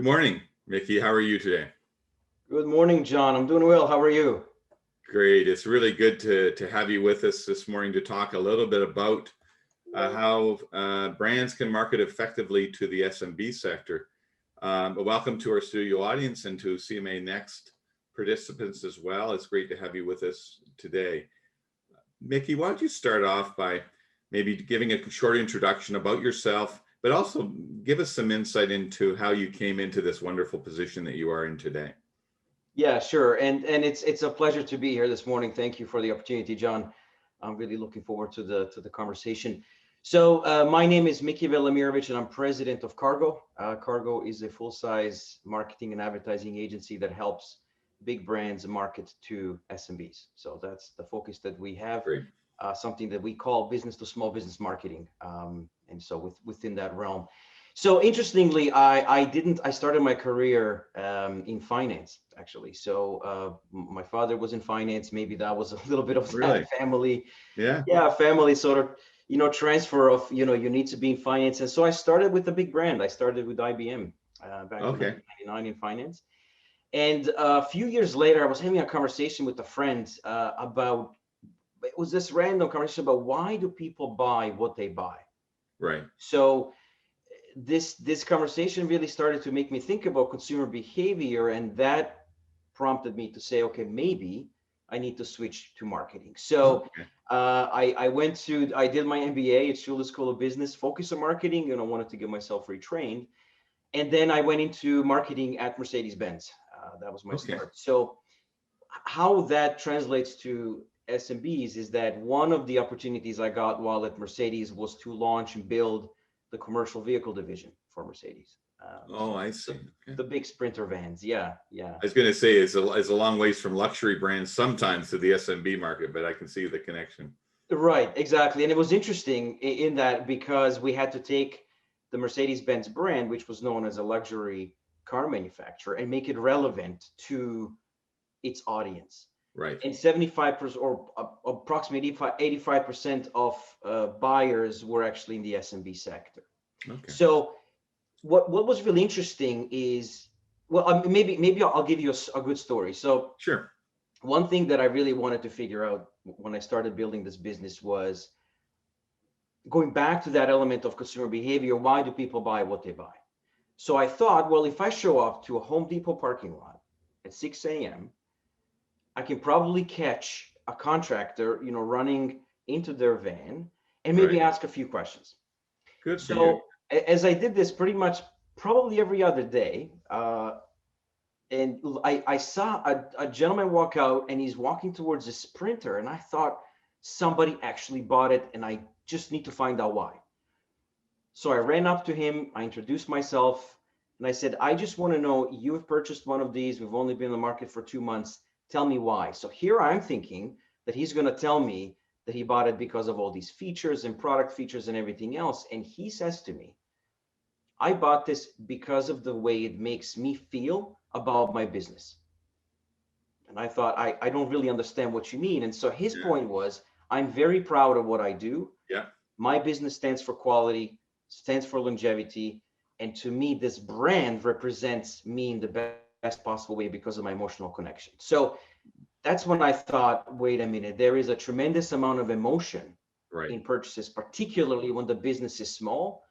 Good morning, Miki. How are you today? Good morning, John. I'm doing well. How are you? Great. It's really good to have you with us this morning to talk a little bit about how brands can market effectively to the SMB sector. But welcome to our studio audience and to CMA Next participants as well. It's great to have you with us today. Miki, why don't you start off by maybe giving a short introduction about yourself, but also give us some insight into how you came into this wonderful position that you are in today. Yeah, sure. And it's a pleasure to be here this morning. Thank you for the opportunity, John. I'm really looking forward to the conversation. So my name is Miki Velemirovich, and I'm president of Cargo. Cargo is a full-size marketing and advertising agency that helps big brands market to SMBs. So that's the focus that we have. Great. Something that we call business to small business marketing. And so within that realm. So interestingly, I started my career in finance, actually. So my father was in finance. Maybe that was a little bit of that family. Yeah, family sort of, transfer of, you need to be in finance. And so I started with a big brand. I started with IBM back in 1999 in finance. And a few years later, I was having a conversation with a friend about, it was this random conversation about why do people buy what they buy? Right. So this conversation really started to make me think about consumer behavior, and that prompted me to say, okay, maybe I need to switch to marketing. So I did my MBA at Schuler School of Business, focused on marketing, and I wanted to get myself retrained. And then I went into marketing at Mercedes-Benz. That was my start. So how that translates to SMBs is that one of the opportunities I got while at Mercedes was to launch and build the commercial vehicle division for Mercedes. I see. The big Sprinter vans. Yeah. I was going to say it's a long ways from luxury brands sometimes to the SMB market, but I can see the connection. Right, exactly. And it was interesting in that because we had to take the Mercedes-Benz brand, which was known as a luxury car manufacturer, and make it relevant to its audience. Right. And 75% or approximately 85% of buyers were actually in the SMB sector. Okay. So what was really interesting is, well, maybe I'll give you a good story. So sure. One thing that I really wanted to figure out when I started building this business was going back to that element of consumer behavior. Why do people buy what they buy? So I thought, well, if I show up to a Home Depot parking lot at 6 a.m., I can probably catch a contractor, running into their van and maybe ask a few questions. Good. So as I did this pretty much probably every other day, and I saw a gentleman walk out, and he's walking towards a Sprinter, and I thought somebody actually bought it, and I just need to find out why. So I ran up to him, I introduced myself, and I said, I just want to know, you've purchased one of these, we've only been in the market for 2 months. Tell me why. So here I'm thinking that he's going to tell me that he bought it because of all these features and product features and everything else. And he says to me, I bought this because of the way it makes me feel about my business. And I thought, I don't really understand what you mean. And so his point was, I'm very proud of what I do. Yeah. My business stands for quality, stands for longevity. And to me, this brand represents me in the best possible way because of my emotional connection. So that's when I thought, wait a minute, there is a tremendous amount of emotion in purchases, particularly when the business is small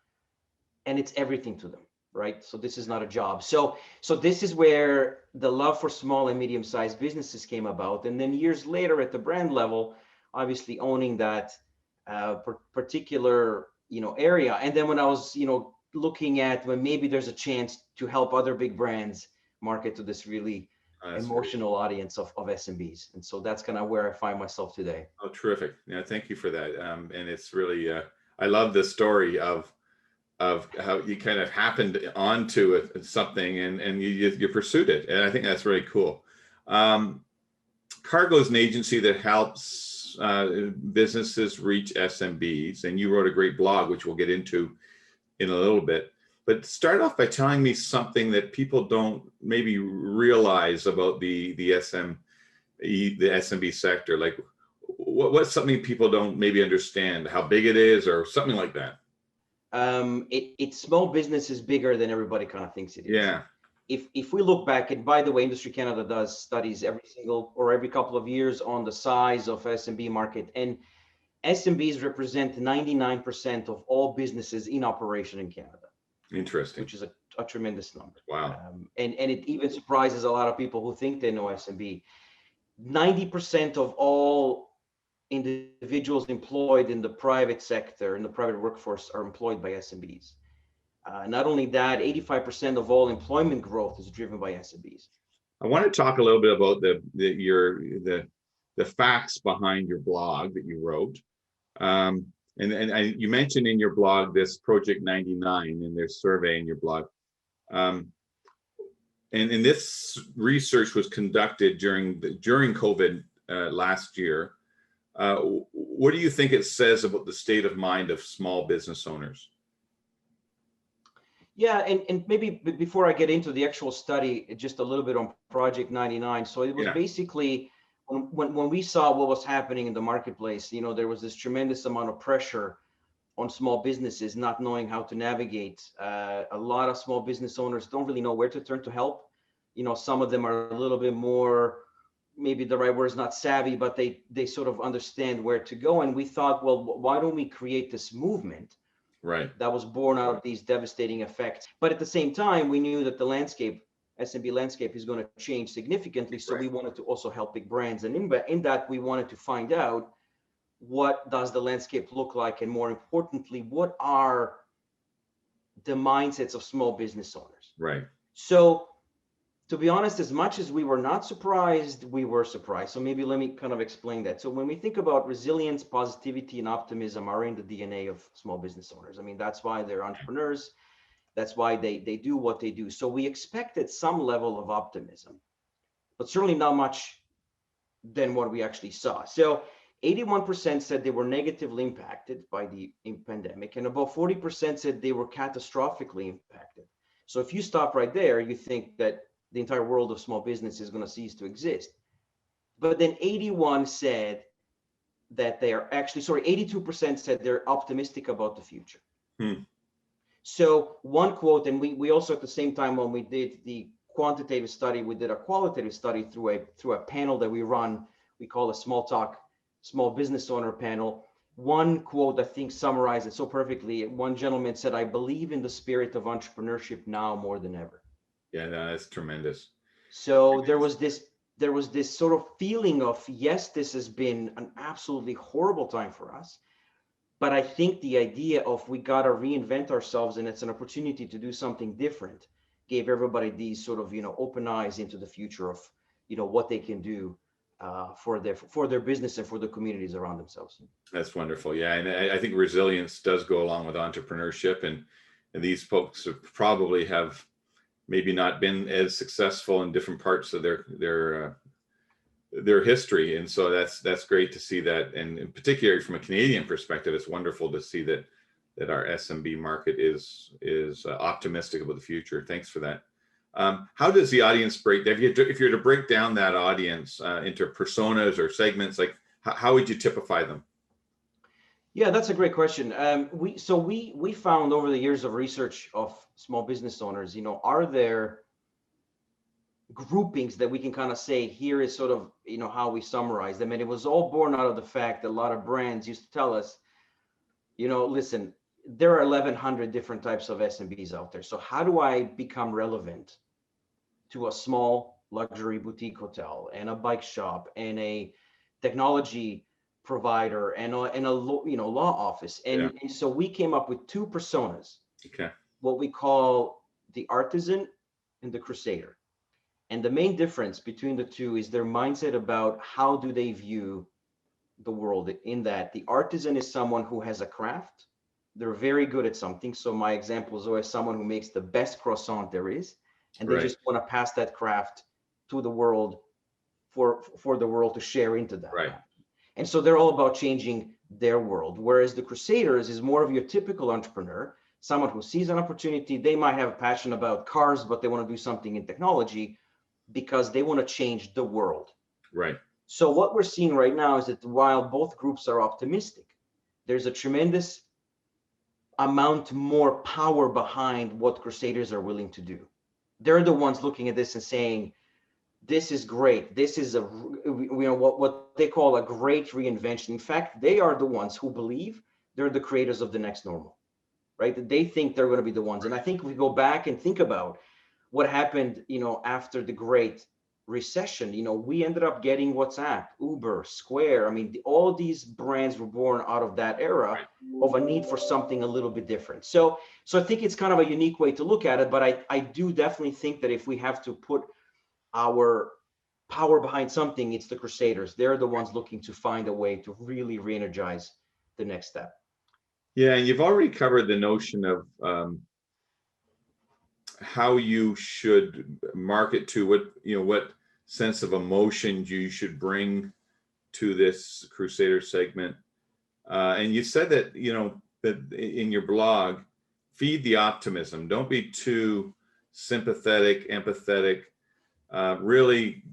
and it's everything to them, right? So this is not a job. So this is where the love for small and medium-sized businesses came about. And then years later at the brand level, obviously owning that particular, area. And then when I was, looking at when maybe there's a chance to help other big brands market to this really emotional audience of SMBs. And so that's kind of where I find myself today. Oh, terrific. Yeah, thank you for that. And it's really, I love the story of how you kind of happened onto something and you pursued it. And I think that's really cool. Cargo is an agency that helps businesses reach SMBs. And you wrote a great blog, which we'll get into in a little bit. But start off by telling me something that people don't maybe realize about the SMB sector. Like, what's something people don't maybe understand? How big it is, or something like that? It's small business is bigger than everybody kind of thinks it is. Yeah. if we look back, and by the way, Industry Canada does studies every couple of years on the size of SMB market, and SMBs represent 99% of all businesses in operation in Canada. Interesting. Which is a tremendous number. Wow. And it even surprises a lot of people who think they know SMB. 90% of all individuals employed in the private sector, in the private workforce, are employed by SMBs. Not only that, 85% of all employment growth is driven by SMBs. I want to talk a little bit about the facts behind your blog that you wrote. And you mentioned in your blog this Project 99 and their survey in your blog. And this research was conducted during COVID last year. What do you think it says about the state of mind of small business owners? Yeah, and maybe before I get into the actual study, just a little bit on Project 99. So it was basically when we saw what was happening in the marketplace, there was this tremendous amount of pressure on small businesses not knowing how to navigate. A lot of small business owners don't really know where to turn to help. Some of them are a little bit more, maybe the right word is not savvy, but they sort of understand where to go. And we thought, well, why don't we create this movement? Right. That was born out of these devastating effects. But at the same time, we knew that the SMB landscape is going to change significantly. So we wanted to also help big brands. And in that, we wanted to find out, what does the landscape look like? And more importantly, what are the mindsets of small business owners? Right. So to be honest, as much as we were not surprised, we were surprised. So maybe let me kind of explain that. So when we think about resilience, positivity, and optimism are in the DNA of small business owners. I mean, that's why they're entrepreneurs. That's why they do what they do. So we expected some level of optimism, but certainly not much than what we actually saw. So 81% said they were negatively impacted by the pandemic, and about 40% said they were catastrophically impacted. So if you stop right there, you think that the entire world of small business is going to cease to exist. But then 82% said they're optimistic about the future. So one quote, and we also at the same time, when we did the quantitative study, we did a qualitative study through a panel that we run. We call a small business owner panel. One quote, I think, summarized it so perfectly. One gentleman said, "I believe in the spirit of entrepreneurship now more than ever." Yeah, that's tremendous. So there was this sort of feeling of, yes, this has been an absolutely horrible time for us. But I think the idea of we got to reinvent ourselves and it's an opportunity to do something different gave everybody these sort of, open eyes into the future of, what they can do for their business and for the communities around themselves. That's wonderful. Yeah. And I think resilience does go along with entrepreneurship, and these folks probably have maybe not been as successful in different parts of their history. And so that's great to see that. And in particular, from a Canadian perspective, it's wonderful to see that our SMB market is optimistic about the future. Thanks for that. How does the audience break? If you're to break down that audience into personas or segments, like how would you typify them? Yeah, that's a great question. We found over the years of research of small business owners, are there groupings that we can kind of say, here is sort of, how we summarize them. And it was all born out of the fact that a lot of brands used to tell us, listen, there are 1,100 different types of SMBs out there. So how do I become relevant to a small luxury boutique hotel and a bike shop and a technology provider and a law office? And so we came up with two personas. Okay. What we call the Artisan and the Crusader. And the main difference between the two is their mindset about how do they view the world, in that the Artisan is someone who has a craft. They're very good at something. So my example is always someone who makes the best croissant there is, and they just want to pass that craft to the world for the world to share into that. Right. And so they're all about changing their world. Whereas the Crusaders is more of your typical entrepreneur, someone who sees an opportunity. They might have a passion about cars, but they want to do something in technology because they want to change the world. Right. So what we're seeing right now is that while both groups are optimistic, there's a tremendous amount more power behind what Crusaders are willing to do. they're the ones looking at this and saying, this is great. This is what they call a great reinvention. In fact, they are the ones who believe they're the creators of the next normal, right? They think they're going to be the ones. And I think if we go back and think about what happened, after the Great Recession, we ended up getting WhatsApp, Uber, Square. I mean, all these brands were born out of that era of a need for something a little bit different. So I think it's kind of a unique way to look at it. But I do definitely think that if we have to put our power behind something, it's the Crusaders. They're the ones looking to find a way to really re-energize the next step. Yeah, and you've already covered the notion of how you should market to what sense of emotion you should bring to this Crusader segment. And you said that, that in your blog, feed the optimism. Don't be too sympathetic, empathetic. Really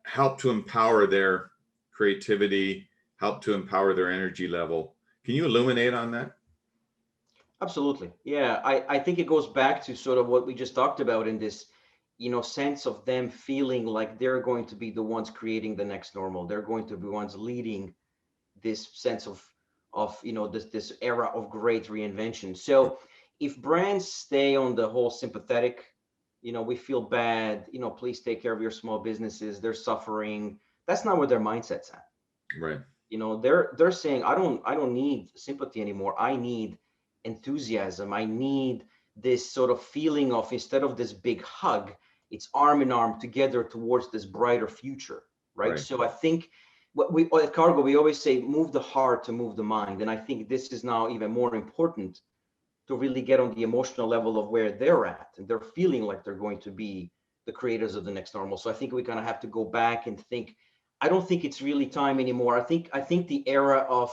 help to empower their creativity, help to empower their energy level. Can you illuminate on that? Absolutely. Yeah, I think it goes back to sort of what we just talked about in this, sense of them feeling like they're going to be the ones creating the next normal. They're going to be ones leading this sense of this era of great reinvention. So if brands stay on the whole sympathetic, we feel bad, please take care of your small businesses, they're suffering. That's not where their mindset's at. Right. They're saying, I don't need sympathy anymore. I need enthusiasm. I need this sort of feeling of, instead of this big hug, it's arm in arm together towards this brighter future, right? So I think what we at Cargo, we always say, move the heart to move the mind. And I think this is now even more important to really get on the emotional level of where they're at, and they're feeling like they're going to be the creators of the next normal. So I think we kind of have to go back and think, I don't think it's really time anymore. I think the era of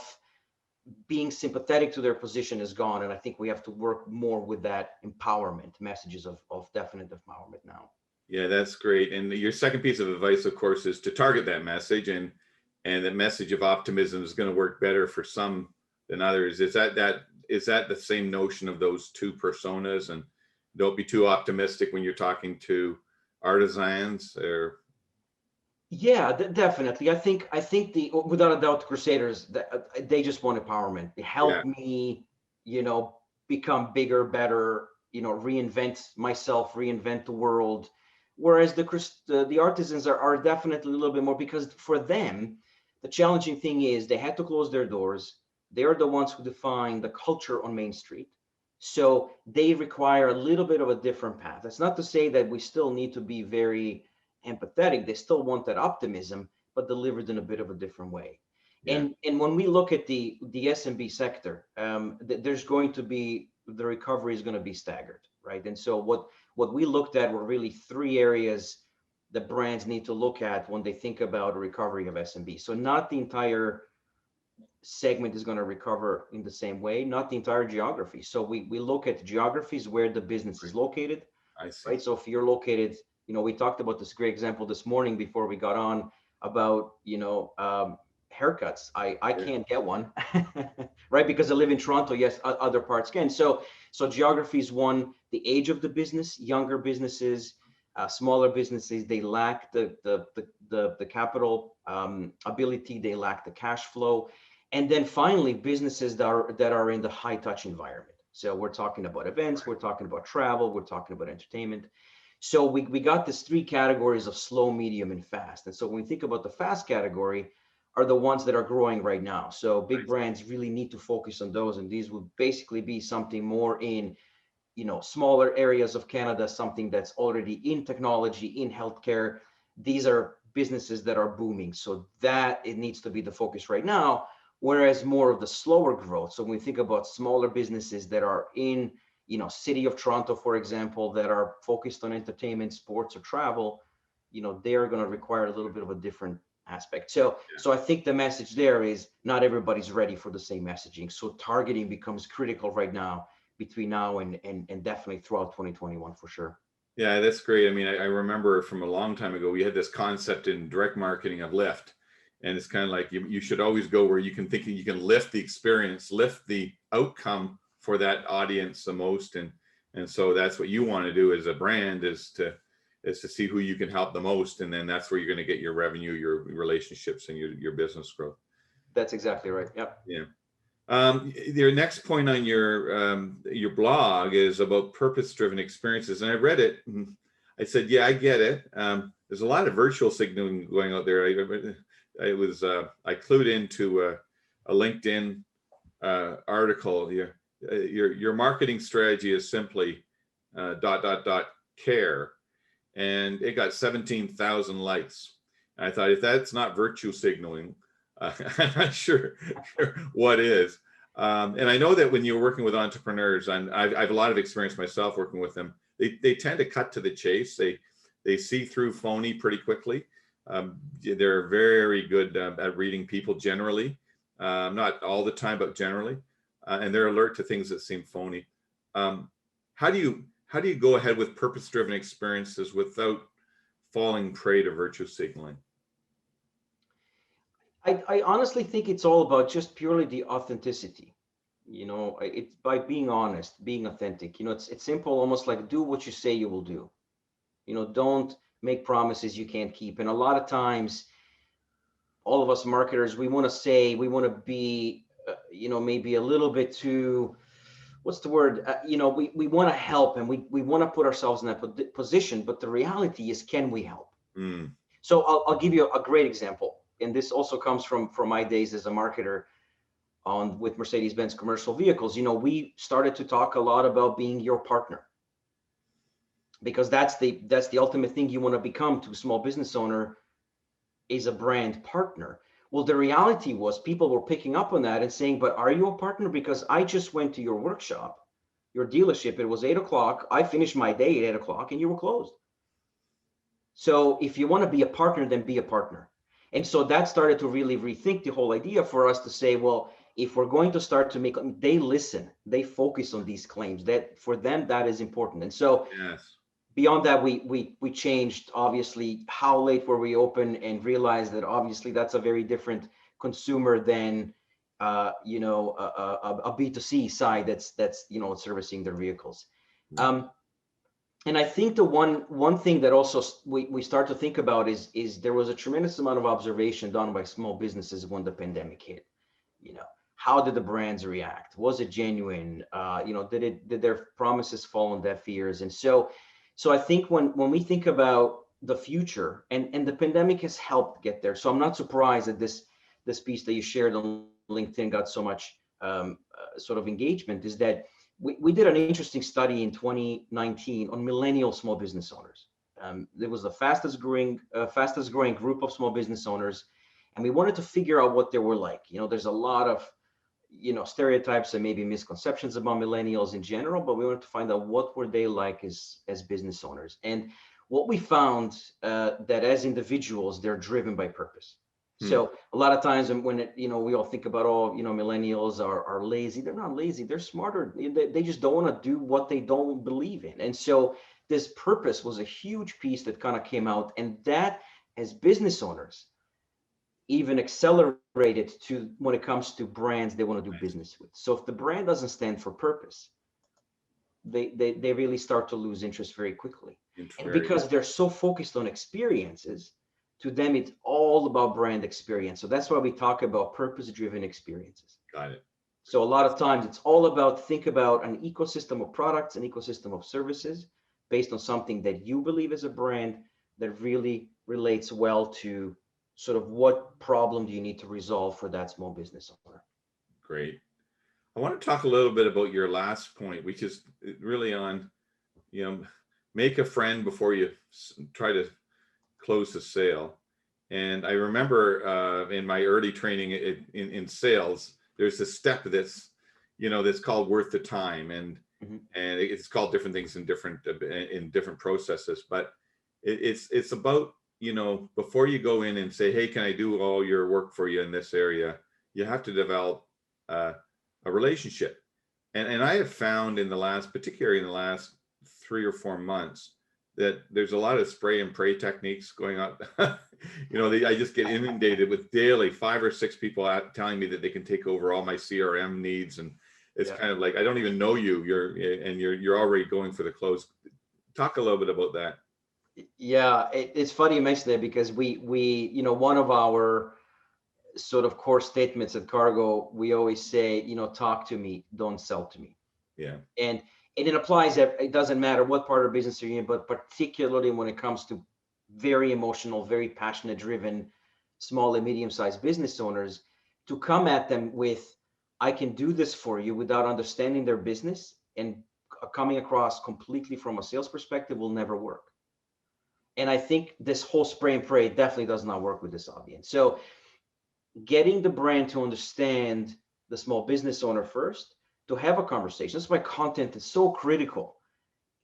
being sympathetic to their position is gone. And I think we have to work more with that empowerment, messages of definite empowerment now. Yeah, that's great. And your second piece of advice, of course, is to target that message, and the message of optimism is going to work better for some than others. Is that the same notion of those two personas? And don't be too optimistic when you're talking to artisans, or yeah, definitely. I think without a doubt, the Crusaders, they just want empowerment. Help me, become bigger, better, reinvent myself, reinvent the world. Whereas the artisans are definitely a little bit more, because for them, the challenging thing is they had to close their doors. They're the ones who define the culture on Main Street. So they require a little bit of a different path. That's not to say that we still need to be very empathetic. They still want that optimism, but delivered in a bit of a different way. Yeah. And when we look at the SMB sector, there's going to be, the recovery is going to be staggered, right? And so what we looked at were really three areas that brands need to look at when they think about a recovery of SMB. So not the entire segment is going to recover in the same way, not the entire geography. So we look at geographies where the business is located. I see. Right? So if you're located, we talked about this great example this morning before we got on about, haircuts. I can't get one, right? Because I live in Toronto. Yes, other parts can. So geography is one. The age of the business, younger businesses, smaller businesses, they lack the capital ability. They lack the cash flow. And then finally, businesses that are in the high touch environment. So we're talking about events, we're talking about travel, we're talking about entertainment. So we got these three categories of slow, medium, and fast. And so when we think about the fast category, are the ones that are growing right now. So big brands really need to focus on those. And these would basically be something more in, smaller areas of Canada, something that's already in technology, in healthcare. These are businesses that are booming. So that it needs to be the focus right now. Whereas more of the slower growth. So when we think about smaller businesses that are in, city of Toronto, for example, that are focused on entertainment, sports, or travel, they're going to require a little bit of a different aspect. So I think the message there is not everybody's ready for the same messaging. So targeting becomes critical right now, between now and definitely throughout 2021 for sure. Yeah, that's great. I mean, I remember from a long time ago, we had this concept in direct marketing of lift. And it's kind of like you should always go where you can think you can lift the experience, lift the outcome for that audience the most. And And so that's what you want to do as a brand, is to see who you can help the most. And then that's where you're going to get your revenue, your relationships, and your business growth. That's exactly right. Yep. Yeah. Your next point on your blog is about purpose-driven experiences. And I read it and I said, yeah, I get it. There's a lot of virtual signaling going out there. I clued into a LinkedIn article. Your marketing strategy is simply ... care, and it got 17,000 likes. And I thought, if that's not virtue signaling, I'm not sure what is. And I know that when you're working with entrepreneurs, and I have a lot of experience myself working with them, they tend to cut to the chase. They see through phony pretty quickly. They're very good at reading people generally, not all the time, but generally, and they're alert to things that seem phony. How do you go ahead with purpose-driven experiences without falling prey to virtue signaling? I honestly think it's all about just purely the authenticity. It's by being honest, being authentic. It's simple, almost like do what you say you will do. Don't make promises you can't keep. And a lot of times, all of us marketers, we want to be, maybe a little bit too, what's the word? We want to help, and we want to put ourselves in that position. But the reality is, can we help? Mm. So I'll give you a great example. And this also comes from my days as a marketer with Mercedes-Benz commercial vehicles. We started to talk a lot about being your partner, because that's the ultimate thing you want to become to a small business owner, is a brand partner. Well, the reality was, people were picking up on that and saying, but are you a partner? Because I just went to your workshop, your dealership. It was 8 o'clock. I finished my day at 8 o'clock and you were closed. So if you want to be a partner, then be a partner. And so that started to really rethink the whole idea for us to say, well, if we're going to start to they listen, they focus on these claims, that for them, that is important. And so yes. Beyond that, we changed, obviously, how late were we open, and realized that obviously that's a very different consumer than, a B2C side that's servicing their vehicles. And I think the one thing that also we start to think about is there was a tremendous amount of observation done by small businesses when the pandemic hit. How did the brands react? Was it genuine? Did their promises fall on deaf ears? And so I think when we think about the future, and the pandemic has helped get there. So I'm not surprised that this piece that you shared on LinkedIn got so much sort of engagement, is that we did an interesting study in 2019 on millennial small business owners. It was the fastest growing group of small business owners. And we wanted to figure out what they were like. There's a lot of, stereotypes and maybe misconceptions about millennials in general, but we wanted to find out what were they like as business owners. And what we found, that as individuals, they're driven by purpose. So a lot of times when we all think about, millennials are lazy. They're not lazy. They're smarter. They just don't want to do what they don't believe in. And so this purpose was a huge piece that kind of came out, and that, as business owners, even accelerated to when it comes to brands they want to do business with. So if the brand doesn't stand for purpose, they really start to lose interest very quickly. And because they're so focused on experiences, to them, it's all about brand experience. So that's why we talk about purpose-driven experiences. Got it. So a lot of times it's all about, think about an ecosystem of products, an ecosystem of services based on something that you believe as a brand that really relates well to sort of what problem do you need to resolve for that small business owner. Great. I want to talk a little bit about your last point, which is really on, make a friend before you try to close the sale. And I remember in my early training in sales, there's this step that's called worth the time, and it's called different things in different processes. But it's about, before you go in and say, hey, can I do all your work for you in this area? You have to develop a relationship. And I have found particularly in the last 3 or 4 months, that there's a lot of spray and pray techniques going on. I just get inundated with daily 5 or 6 people telling me that they can take over all my CRM needs. And It's kind of like, I don't even know you, you're already going for the close. Talk a little bit about that. Yeah, it's funny you mentioned that, because we one of our sort of core statements at Cargo, we always say, talk to me, don't sell to me. Yeah. And it applies, it doesn't matter what part of business you're in, but particularly when it comes to very emotional, very passionate driven, small and medium-sized business owners, to come at them with, I can do this for you, without understanding their business and coming across completely from a sales perspective, will never work. And I think this whole spray and pray definitely does not work with this audience. So getting the brand to understand the small business owner first, to have a conversation. That's why content is so critical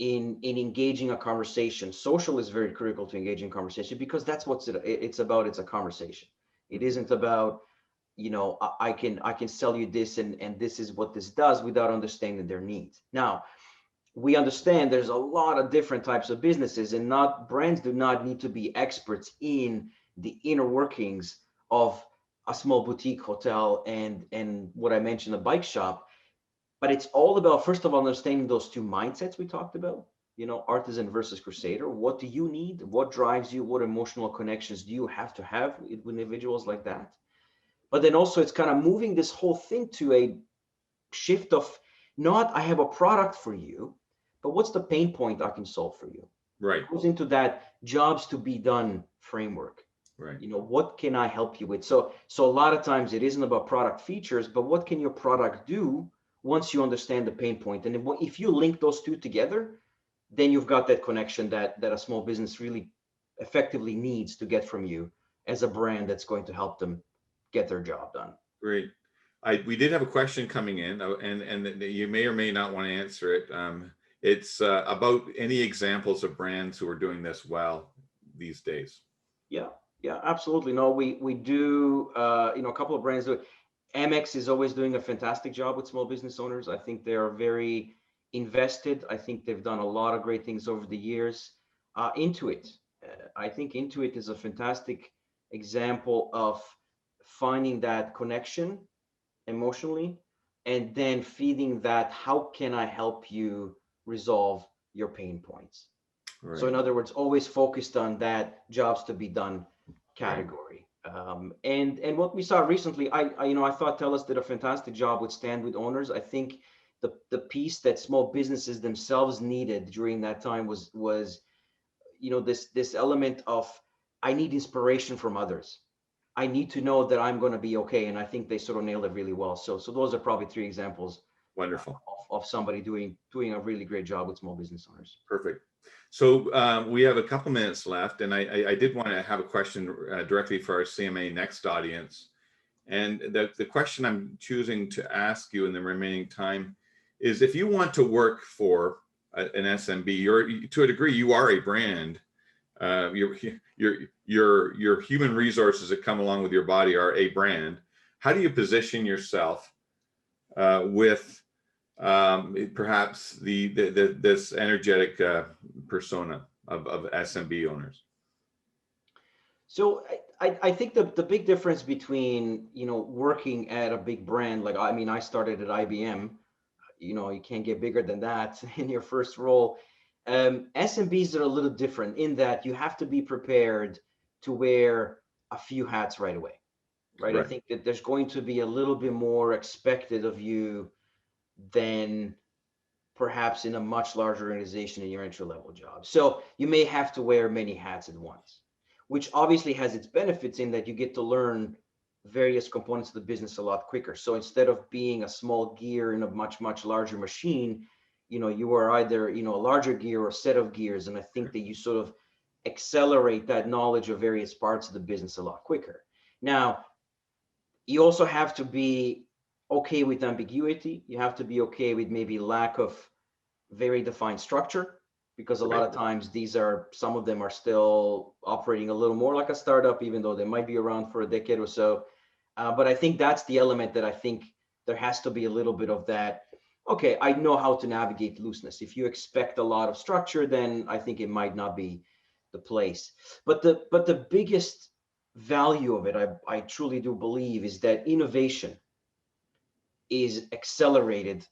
in engaging a conversation. Social is very critical to engaging conversation, because that's what it's about. It's a conversation. It isn't about, I can sell you this and this is what this does, without understanding their needs. Now, we understand there's a lot of different types of businesses, and brands do not need to be experts in the inner workings of a small boutique hotel and what I mentioned, a bike shop. But it's all about, first of all, understanding those two mindsets we talked about, Artisan versus Crusader. What do you need? What drives you? What emotional connections do you have to have with individuals like that? But then also, it's kind of moving this whole thing to a shift of, not I have a product for you, but what's the pain point I can solve for you? Right. It goes into that jobs to be done framework. Right. What can I help you with? So a lot of times it isn't about product features, but what can your product do once you understand the pain point? And if you link those two together, then you've got that connection that a small business really effectively needs to get from you as a brand that's going to help them get their job done. Great. We did have a question coming in, and you may or may not want to answer it. It's about any examples of brands who are doing this well these days. Yeah, absolutely. No, we do, a couple of brands do it. Amex is always doing a fantastic job with small business owners. I think they are very invested. I think they've done a lot of great things over the years. Intuit, I think Intuit is a fantastic example of finding that connection emotionally, and then feeding that, how can I help you resolve your pain points? Right. So in other words, always focused on that jobs to be done category. And what we saw recently, I thought TELUS did a fantastic job with Stand With Owners. I think the piece that small businesses themselves needed during that time was this element of, I need inspiration from others. I need to know that I'm going to be okay. And I think they sort of nailed it really well. So those are probably three examples. Wonderful. Of somebody doing a really great job with small business owners. Perfect. So we have a couple minutes left, and I did want to have a question directly for our CMA Next audience. And the question I'm choosing to ask you in the remaining time is, if you want to work for an SMB, to a degree, you are a brand. Your human resources that come along with your body are a brand. How do you position yourself with perhaps this energetic persona of SMB owners? So I think the big difference between working at a big brand, like I started at IBM, you can't get bigger than that in your first role. SMBs are a little different in that you have to be prepared to wear a few hats right away, right? I think that there's going to be a little bit more expected of you than perhaps in a much larger organization in your entry-level job. So you may have to wear many hats at once, which obviously has its benefits in that you get to learn various components of the business a lot quicker. So instead of being a small gear in a much, much larger machine, you are either, a larger gear or a set of gears. And I think that you sort of accelerate that knowledge of various parts of the business a lot quicker. Now, you also have to be okay with ambiguity. You have to be okay with maybe lack of very defined structure, because a lot of times some of them are still operating a little more like a startup, even though they might be around for a decade or so. But I think that's the element that I think there has to be a little bit of that. Okay, I know how to navigate looseness. If you expect a lot of structure, then I think it might not be the place. But the biggest value of it, I truly do believe, is that innovation is accelerated,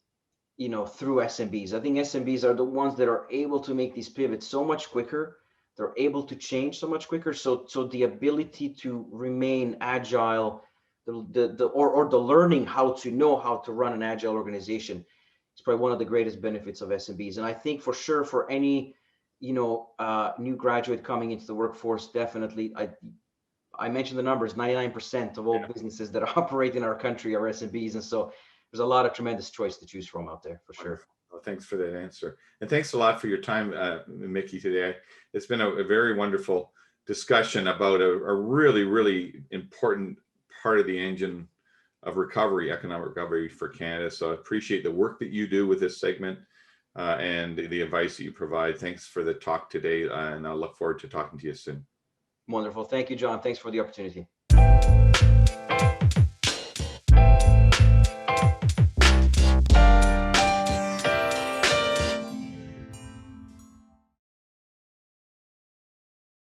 through SMBs. I think SMBs are the ones that are able to make these pivots so much quicker. They're able to change so much quicker. So the ability to remain agile, or the learning how to run an agile organization is probably one of the greatest benefits of SMBs. And I think for sure for any, new graduate coming into the workforce, definitely, I mentioned the numbers, 99% of all businesses that operate in our country are SMBs. And so there's a lot of tremendous choice to choose from out there, for sure. Well, thanks for that answer. And thanks a lot for your time, Miki, today. It's been a very wonderful discussion about a really, really important part of the engine of recovery, economic recovery for Canada. So I appreciate the work that you do with this segment and the advice that you provide. Thanks for the talk today, and I look forward to talking to you soon. Wonderful. Thank you, John. Thanks for the opportunity.